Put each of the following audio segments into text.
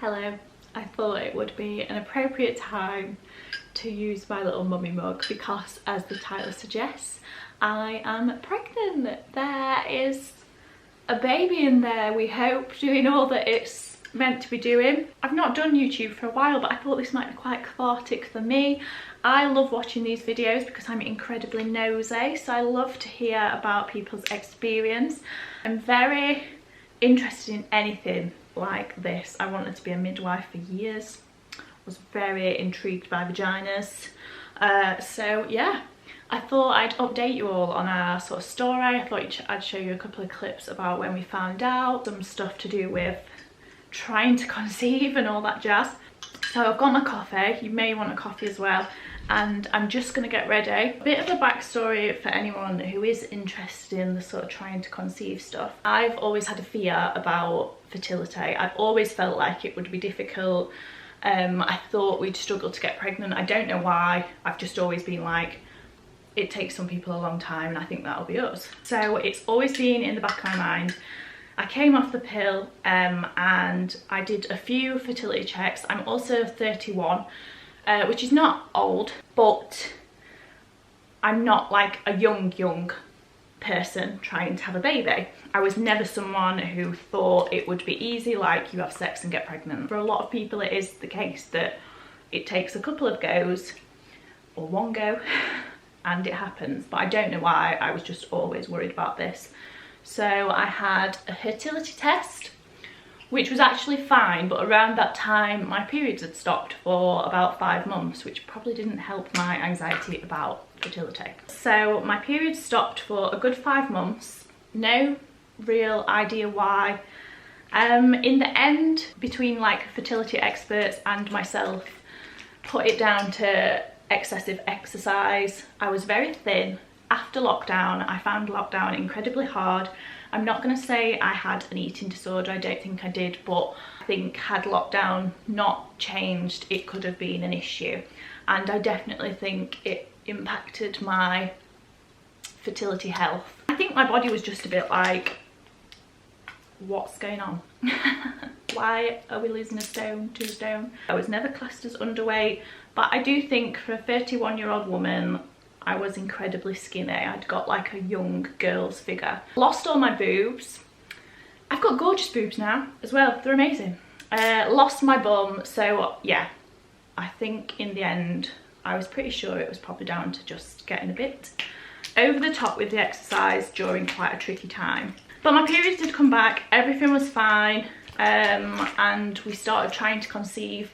Hello, I thought it would be an appropriate time to use my little mummy mug because, as the title suggests, I am pregnant. There is a baby in there, we hope, doing all that it's meant to be doing. I've not done YouTube for a while, but I thought this might be quite cathartic for me. I love watching these videos because I'm incredibly nosy, so I love to hear about people's experience. I'm very interested in anything like this. I wanted to be a midwife for years. Was very intrigued by vaginas. So yeah, I thought I'd update you all on our sort of story. I thought I'd show you a couple of clips about when we found out, some stuff to do with trying to conceive and all that jazz. So I've got my coffee, you may want a coffee as well, and I'm just going to get ready. A bit of a backstory for anyone who is interested in the sort of trying to conceive stuff. I've always had a fear about fertility. I've always felt like it would be difficult. I thought we'd struggle to get pregnant. I don't know why. I've just always been like, it takes some people a long time and I think that'll be us. So it's always been in the back of my mind. I came off the pill and I did a few fertility checks. I'm also 31, which is not old, but I'm not like a young person trying to have a baby. I was never someone who thought it would be easy, like you have sex and get pregnant. For a lot of people it is the case that it takes a couple of goes or one go and it happens, but I don't know why. I was just always worried about this. So I had a fertility test, which was actually fine, but around that time my periods had stopped for about 5 months, which probably didn't help my anxiety about fertility. So my periods stopped for a good 5 months, no real idea why. In the end, between like fertility experts and myself, put it down to excessive exercise. I was very thin. After lockdown, I found lockdown incredibly hard. I'm not going to say I had an eating disorder, I don't think I did, but I think had lockdown not changed, it could have been an issue. And I definitely think it impacted my fertility health. I think my body was just a bit like, what's going on? Why are we losing a stone, 2 stone? I was never classed as underweight, but I do think for a 31-year-old woman, I was incredibly skinny. I'd got like a young girl's figure. Lost all my boobs. I've got gorgeous boobs now as well, they're amazing. Lost my bum, so yeah, I think in the end I was pretty sure it was probably down to just getting a bit over the top with the exercise during quite a tricky time. But my periods did come back, everything was fine, and we started trying to conceive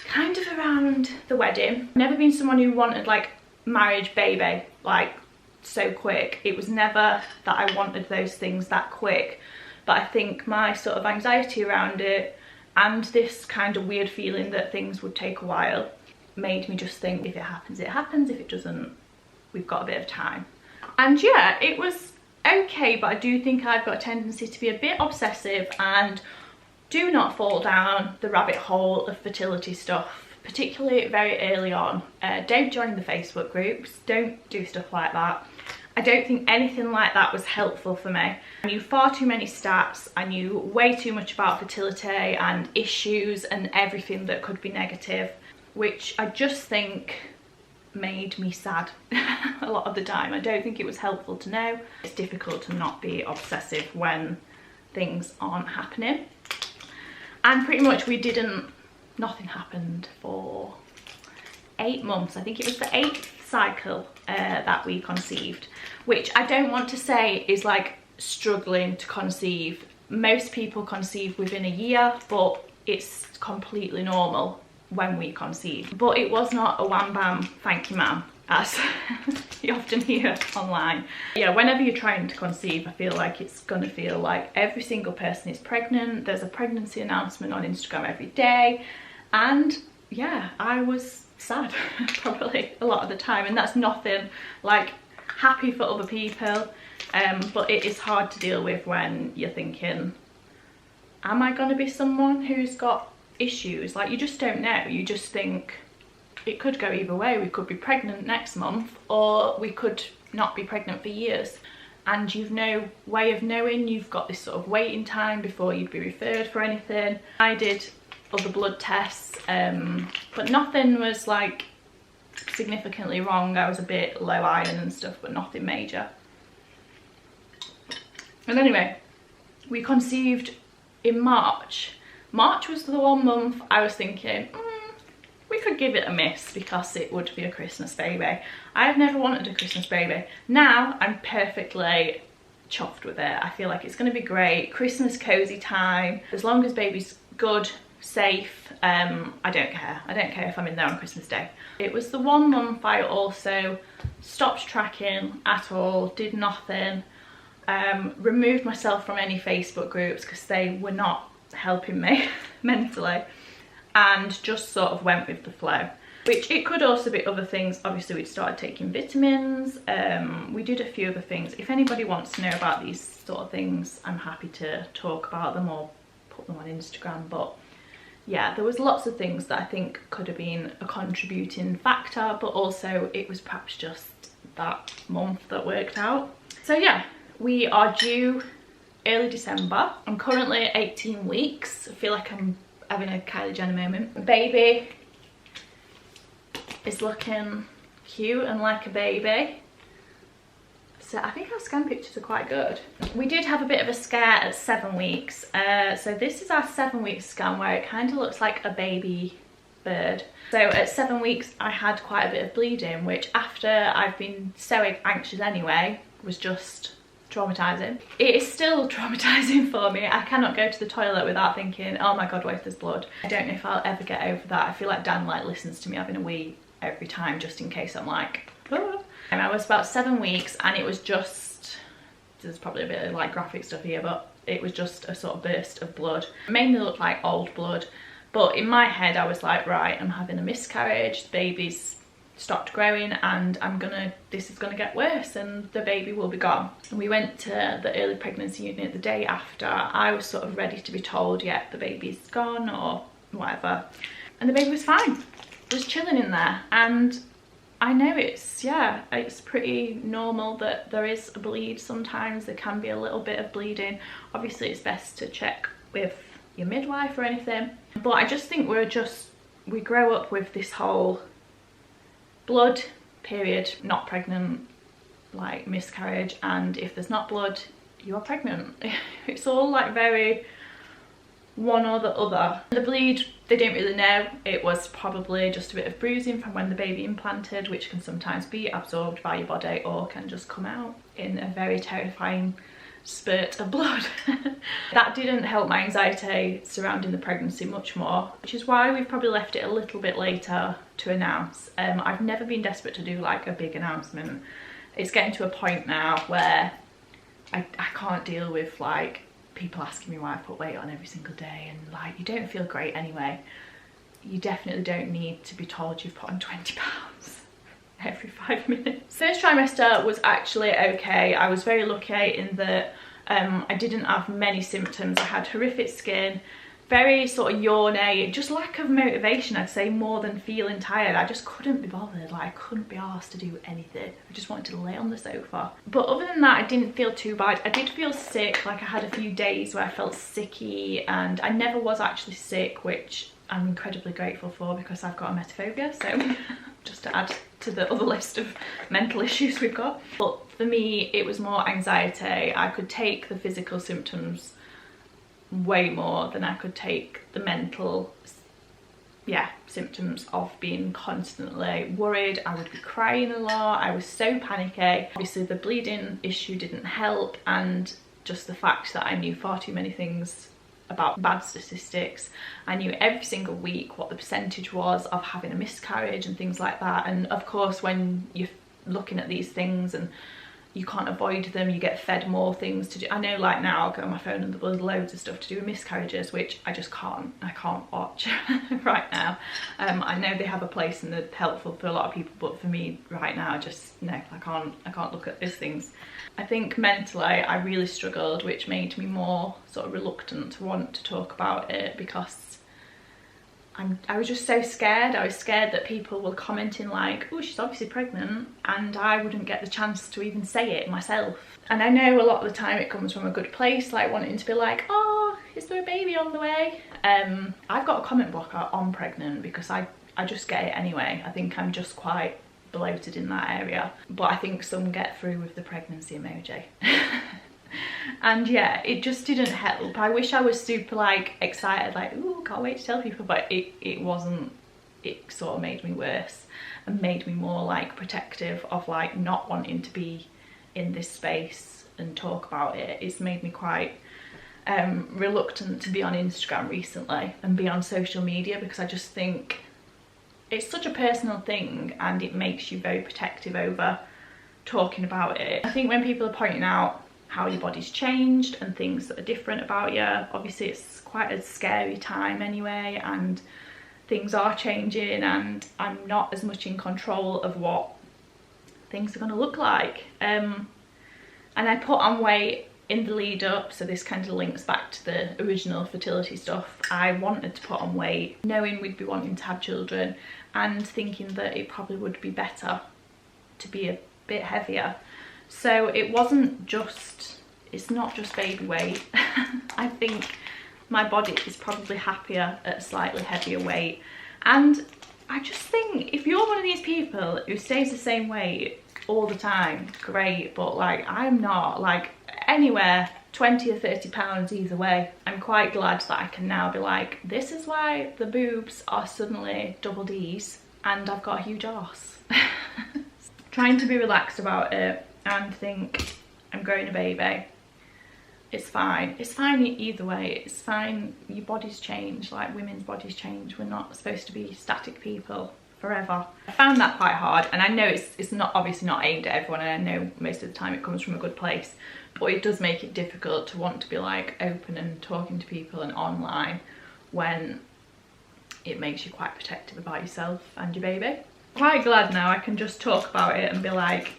kind of around the wedding. Never been someone who wanted like marriage baby like so quick. It was never that I wanted those things that quick, but I think my sort of anxiety around it and this kind of weird feeling that things would take a while made me just think, if it happens it happens, if it doesn't we've got a bit of time. And yeah, it was okay, but I do think I've got a tendency to be a bit obsessive and do not fall down the rabbit hole of fertility stuff, particularly very early on. Don't join the Facebook groups, don't do stuff like that. I don't think anything like that was helpful for me. I knew far too many stats, I knew way too much about fertility and issues and everything that could be negative, which I just think made me sad a lot of the time. I don't think it was helpful to know. It's difficult to not be obsessive when things aren't happening. And pretty much nothing happened for 8 months. I think it was the 8th cycle that we conceived, which I don't want to say is like struggling to conceive. Most people conceive within a year, but it's completely normal when we conceive. But it was not a wham bam thank you ma'am, as you often hear online. Yeah, whenever you're trying to conceive, I feel like it's gonna feel like every single person is pregnant. There's a pregnancy announcement on Instagram every day, and yeah, I was sad probably a lot of the time, and that's nothing like happy for other people, but it is hard to deal with when you're thinking, am I gonna be someone who's got issues? Like, you just don't know. You just think it could go either way. We could be pregnant next month, or we could not be pregnant for years. and you've no way of knowing. You've got this sort of waiting time before you'd be referred for anything. I did other blood tests, but nothing was like significantly wrong. I was a bit low iron and stuff, but nothing major. And anyway, we conceived in March. March was the 1 month I was thinking, we could give it a miss because it would be a Christmas baby. I've never wanted a Christmas baby. Now I'm perfectly chuffed with it. I feel like it's going to be great. Christmas cozy time. As long as baby's good, safe, I don't care. I don't care if I'm in there on Christmas Day. It was the 1 month I also stopped tracking at all, did nothing, removed myself from any Facebook groups because they were not helping me mentally, and just sort of went with the flow, which it could also be other things. Obviously we'd started taking vitamins, we did a few other things. If anybody wants to know about these sort of things, I'm happy to talk about them or put them on Instagram. But yeah, there was lots of things that I think could have been a contributing factor, but also it was perhaps just that month that worked out. So yeah, we are due early December. I'm currently at 18 weeks. I feel like I'm having a Kylie Jenner moment. Baby is looking cute and like a baby. So I think our scan pictures are quite good. We did have a bit of a scare at 7 weeks. So this is our 7-week scan where it kind of looks like a baby bird. So at 7 weeks I had quite a bit of bleeding, which after I've been so anxious anyway was just traumatizing. It is still traumatizing for me. I cannot go to the toilet without thinking, oh my god, what if there's blood? I don't know if I'll ever get over that. I feel like Dan like listens to me having a wee every time, just in case I'm like, ah. And I was about 7 weeks, and it was just, there's probably a bit of like graphic stuff here, but it was just a sort of burst of blood. It mainly looked like old blood, but in my head I was like, right, I'm having a miscarriage, the baby's stopped growing, and this is gonna get worse and the baby will be gone. And we went to the early pregnancy unit the day after. I was sort of ready to be told, yeah, the baby's gone or whatever, and the baby was fine. It was chilling in there. And I know it's pretty normal that there is a bleed sometimes. There can be a little bit of bleeding. Obviously it's best to check with your midwife or anything, but I just think we grow up with this whole blood, period, not pregnant, like miscarriage, and if there's not blood, you are pregnant. It's all like very one or the other. The bleed, they didn't really know. It was probably just a bit of bruising from when the baby implanted, which can sometimes be absorbed by your body or can just come out in a very terrifying spurt of blood. That didn't help my anxiety surrounding the pregnancy much more, which is why we've probably left it a little bit later to announce. I've never been desperate to do like a big announcement. It's getting to a point now where I can't deal with like people asking me why I put weight on every single day, and like, you don't feel great anyway. You definitely don't need to be told you've put on 20 pounds every 5 minutes. First trimester was actually okay. I was very lucky in that I didn't have many symptoms. I had horrific skin, very sort of yawny, just lack of motivation, I'd say, more than feeling tired. I just couldn't be bothered. Like, I couldn't be asked to do anything. I just wanted to lay on the sofa. But other than that, I didn't feel too bad. I did feel sick. Like, I had a few days where I felt sicky, and I never was actually sick, which I'm incredibly grateful for because I've got emetophobia. So just to add to the other list of mental issues we've got. But for me, it was more anxiety. I could take the physical symptoms way more than I could take the mental, symptoms of being constantly worried. I would be crying a lot. I was so panicky. Obviously the bleeding issue didn't help, and just the fact that I knew far too many things about bad statistics. I knew every single week what the percentage was of having a miscarriage and things like that. And of course, when you're looking at these things and you can't avoid them, you get fed more things to do. I know, like, now I'll go on my phone and there's loads of stuff to do with miscarriages, which I just can't watch right now. I know they have a place and they're helpful for a lot of people, but for me right now, just no, I can't look at these things. I think mentally I really struggled, which made me more sort of reluctant to want to talk about it, because I was just so scared. I was scared that people were commenting like, oh, she's obviously pregnant, and I wouldn't get the chance to even say it myself. And I know a lot of the time it comes from a good place, like wanting to be like, oh, is there a baby on the way? I've got a comment blocker on pregnant because I just get it anyway. I think I'm just quite bloated in that area, but I think some get through with the pregnancy emoji. And yeah, it just didn't help. I wish I was super like excited, like, ooh, can't wait to tell people, but it wasn't. It sort of made me worse and made me more like protective of like not wanting to be in this space and talk about it. It's made me quite reluctant to be on Instagram recently and be on social media, because I just think it's such a personal thing and it makes you very protective over talking about it. I think when people are pointing out how your body's changed and things that are different about you, obviously it's quite a scary time anyway, and things are changing and I'm not as much in control of what things are going to look like. And I put on weight in the lead up, so this kind of links back to the original fertility stuff. I wanted to put on weight knowing we'd be wanting to have children and thinking that it probably would be better to be a bit heavier. So it wasn't just, it's not just baby weight. I think my body is probably happier at a slightly heavier weight. And I just think if you're one of these people who stays the same weight all the time, great, but like I'm not, like anywhere 20 or 30 pounds either way. I'm quite glad that I can now be like, this is why the boobs are suddenly double D's and I've got a huge arse. Trying to be relaxed about it and think I'm growing a baby. It's fine. It's fine either way. It's fine. Your bodies change, like women's bodies change. We're not supposed to be static people forever. I found that quite hard, and I know it's not obviously not aimed at everyone, and I know most of the time it comes from a good place, but it does make it difficult to want to be like open and talking to people and online when it makes you quite protective about yourself and your baby. Quite glad now I can just talk about it and be like,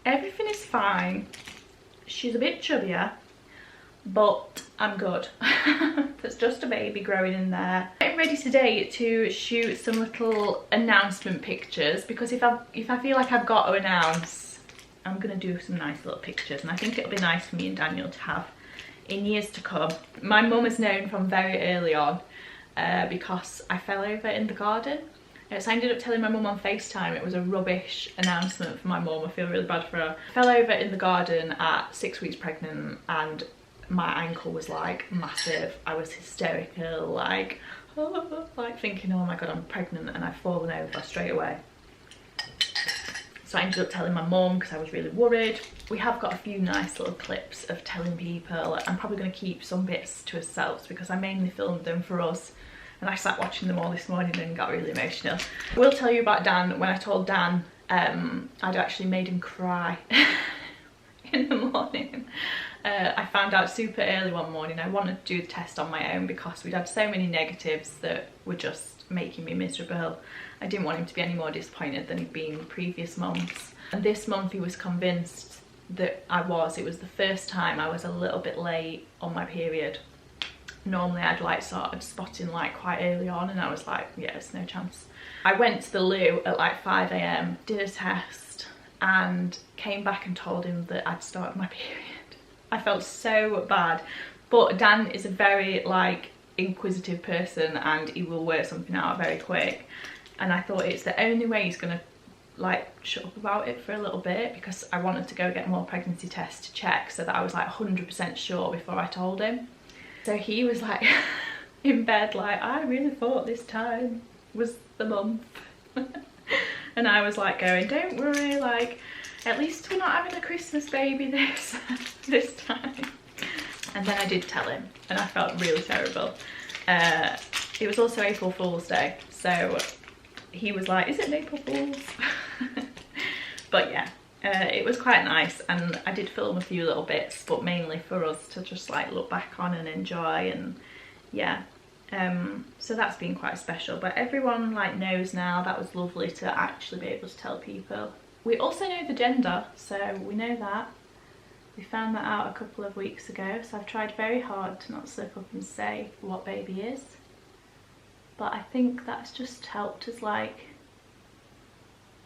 everything is fine. She's a bit chubbier, but I'm good. There's just a baby growing in there. I'm ready today to shoot some little announcement pictures, because if I feel like I've got to announce, I'm gonna do some nice little pictures, and I think it'll be nice for me and Daniel to have in years to come. My mum has known from very early on because I fell over in the garden. So I ended up telling my mum on FaceTime. It was a rubbish announcement for my mum. I feel really bad for her. I fell over in the garden at 6 weeks pregnant and my ankle was like massive. I was hysterical, like, like thinking, oh my god, I'm pregnant, and I've fallen over straight away. So I ended up telling my mum because I was really worried. We have got a few nice little clips of telling people. I'm probably going to keep some bits to ourselves because I mainly filmed them for us. And I sat watching them all this morning and got really emotional. I will tell you about Dan. When I told Dan, I'd actually made him cry in the morning. I found out super early one morning. I wanted to do the test on my own because we'd had so many negatives that were just making me miserable. I didn't want him to be any more disappointed than he'd been previous months. And this month he was convinced that I was. It was the first time I was a little bit late on my period. Normally I'd like sort of spotting like quite early on, and I was like, yeah, there's no chance. I went to the loo at like 5 AM, did a test and came back and told him that I'd started my period. I felt so bad, but Dan is a very like inquisitive person and he will work something out very quick, and I thought it's the only way he's gonna like shut up about it for a little bit, because I wanted to go get more pregnancy tests to check so that I was like 100% sure before I told him. So he was like in bed like, I really thought this time was the month. And I was like going, don't worry, like at least we're not having a Christmas baby this time. And then I did tell him and I felt really terrible. It was also April Fool's Day, so he was like, is it April Fool's? But yeah, it was quite nice, and I did film a few little bits, but mainly for us to just like look back on and enjoy, and yeah. So that's been quite special, but everyone like knows now. That was lovely to actually be able to tell people. We also know the gender, so we know that. We found that out a couple of weeks ago, so I've tried very hard to not slip up and say what baby is. but I think that's just helped us like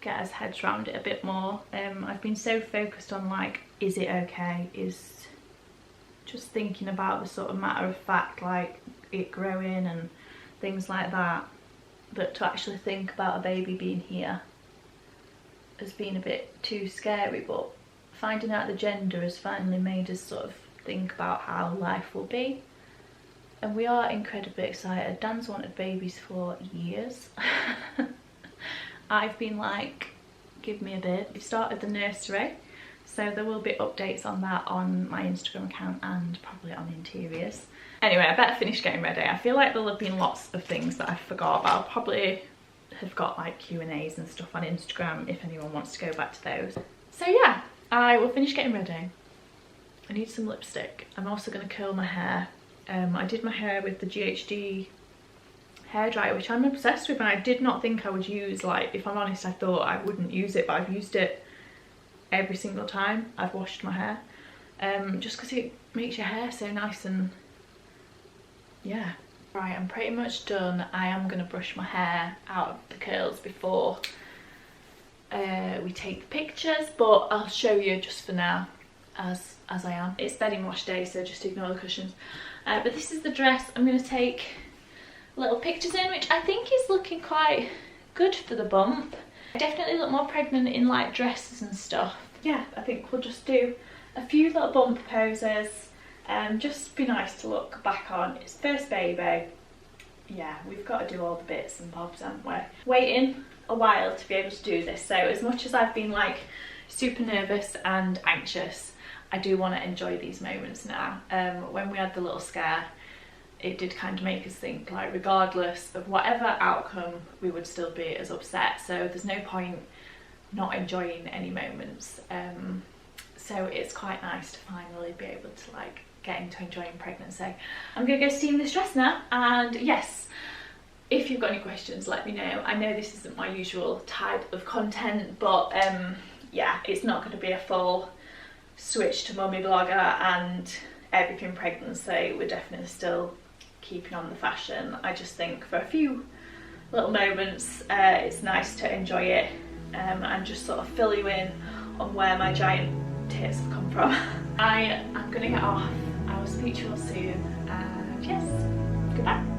get our heads around it a bit more. I've been so focused on like, is it okay, is just thinking about the sort of matter of fact, like it growing and things like that, that to actually think about a baby being here has been a bit too scary. But finding out the gender has finally made us sort of think about how life will be, and we are incredibly excited. Dan's wanted babies for years. I've been like, give me a bit. We've started the nursery, so there will be updates on that on my Instagram account and probably on Interiors. Anyway, I better finish getting ready. I feel like there'll have been lots of things that I forgot, but I'll probably have got like Q&As and stuff on Instagram if anyone wants to go back to those. So yeah, I will finish getting ready. I need some lipstick. I'm also going to curl my hair. I did my hair with the GHD hairdryer, which I'm obsessed with, and I did not think I would use, like, if I'm honest, I thought I wouldn't use it, but I've used it every single time I've washed my hair, just because it makes your hair so nice. And yeah. Right, I'm pretty much done. I am going to brush my hair out of the curls before we take the pictures, but I'll show you just for now as I am. It's bedding wash day, so just ignore the cushions. But this is the dress I'm going to take little pictures in, which I think is looking quite good for the bump. I definitely look more pregnant in like dresses and stuff. Yeah, I think we'll just do a few little bump poses. Just be nice to look back on. It's first baby. Yeah, we've got to do all the bits and bobs, haven't we? Waiting a while to be able to do this. So as much as I've been like super nervous and anxious, I do want to enjoy these moments now. When we had the little scare, it did kind of make us think like regardless of whatever outcome, we would still be as upset. So there's no point not enjoying any moments. So it's quite nice to finally be able to like get into enjoying pregnancy. I'm gonna go steam this dress now, and yes, if you've got any questions, let me know. I know this isn't my usual type of content, but yeah, it's not going to be a full switch to mummy blogger and everything pregnancy. We're definitely still keeping on the fashion. I just think for a few little moments it's nice to enjoy it and just sort of fill you in on where my giant tits have come from. I am going to get off. I will speak to you all soon, and yes, goodbye.